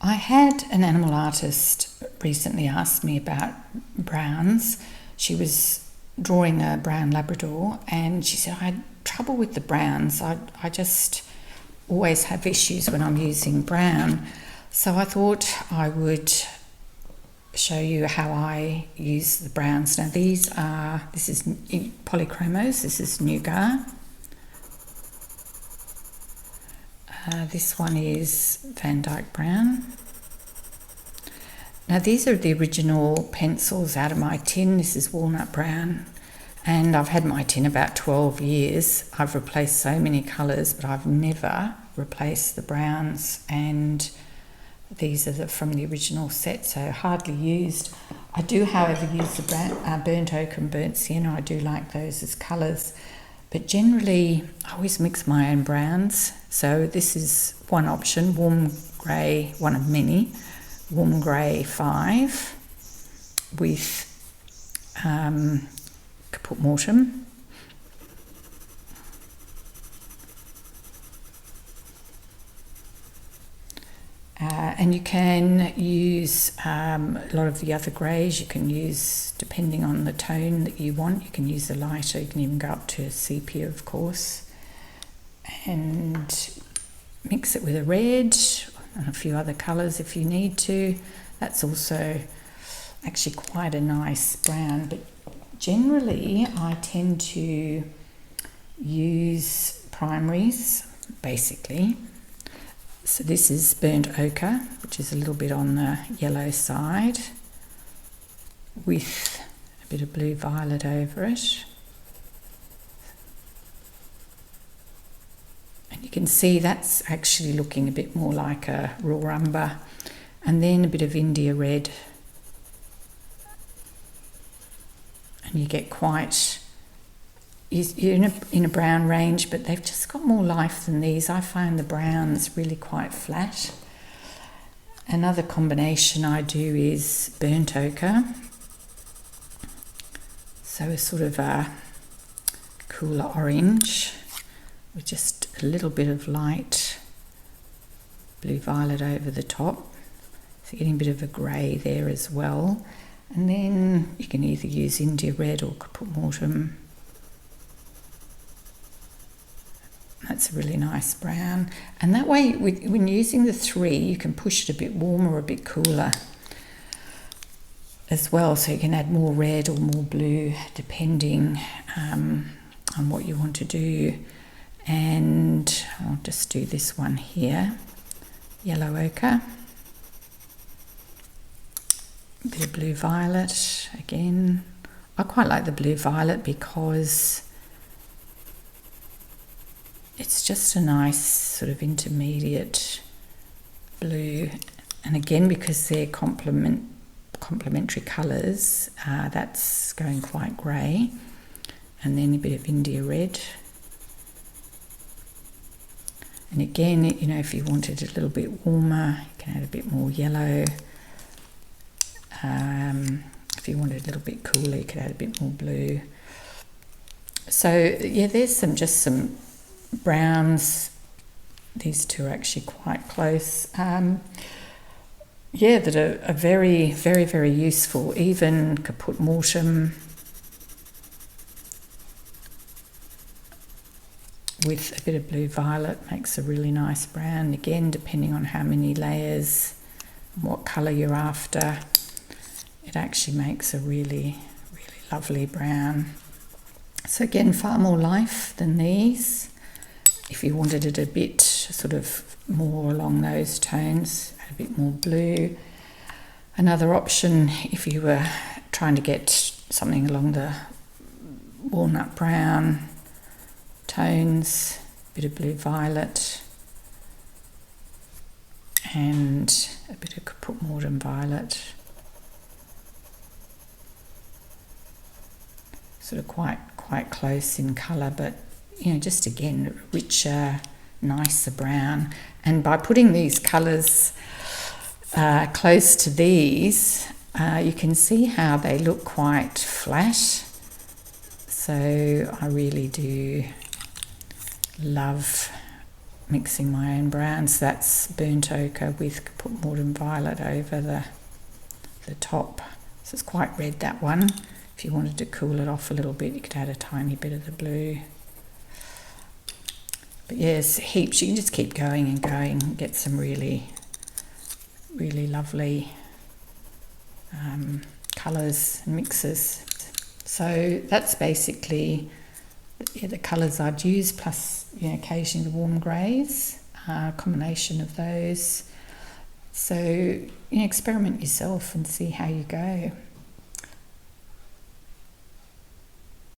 I had an animal artist recently ask me about browns. She was drawing a brown Labrador and she said, I had trouble with the browns. I just always have issues when I'm using brown. So I thought I would show you how I use the browns. Now this is Polychromos, this is Nougat. This one is Van Dyke Brown. Now these are the original pencils out of my tin. This is Walnut Brown, and I've had my tin about 12 years. I've replaced so many colours, but I've never replaced the browns, and these are from the original set, so hardly used. I do, however, use the burnt ochre and burnt sienna. I do like those as colours. But generally, I always mix my own browns. So this is one option, warm grey, one of many, warm grey 5 with Caput Mortem. And you can use a lot of the other greys. You can use, depending on the tone that you want, you can use a lighter. You can even go up to sepia, of course. And mix it with a red and a few other colours if you need to. That's also actually quite a nice brown. But generally, I tend to use primaries, basically. So this is burnt ochre, which is a little bit on the yellow side, with a bit of blue violet over it. And you can see that's actually looking a bit more like a raw umber. And then a bit of India red. And you get quite... You're in a brown range, but they've just got more life than these. I find the browns really quite flat. Another combination I do is burnt ochre. So a sort of a cooler orange with just a little bit of light blue violet over the top. So you're getting a bit of a grey there as well. And then you can either use India red or Caput Mortem. That's a really nice brown. And that way, when using the 3, you can push it a bit warmer or a bit cooler as well. So you can add more red or more blue, depending on what you want to do. And I'll just do this one here, yellow ochre. A bit of blue violet again. I quite like the blue violet because it's just a nice sort of intermediate blue, and again because they're complementary colours, that's going quite grey. And then a bit of India red. And again, you know, if you wanted it a little bit warmer, you can add a bit more yellow. If you wanted a little bit cooler, you could add a bit more blue. So yeah, there's just some browns. These two are actually quite close. Yeah, that are very, very, very useful. Even Caput Mortem with a bit of blue violet makes a really nice brown. Again, depending on how many layers and what colour you're after, it actually makes a really, really lovely brown. So again, far more life than these. If you wanted it a bit sort of more along those tones, add a bit more blue. Another option, if you were trying to get something along the walnut brown tones, a bit of blue violet and a bit of Caput Mortem violet. Sort of quite close in colour, but you know, just again, richer, nicer brown. And by putting these colours close to these, you can see how they look quite flat. So I really do love mixing my own browns. That's burnt ochre with put Morden Violet over the top. So it's quite red, that one. If you wanted to cool it off a little bit, you could add a tiny bit of the blue. But yes, heaps. You can just keep going and going and get some really, really lovely colours and mixes. So that's basically the colours I'd use, plus occasionally the warm greys, a combination of those. So experiment yourself and see how you go.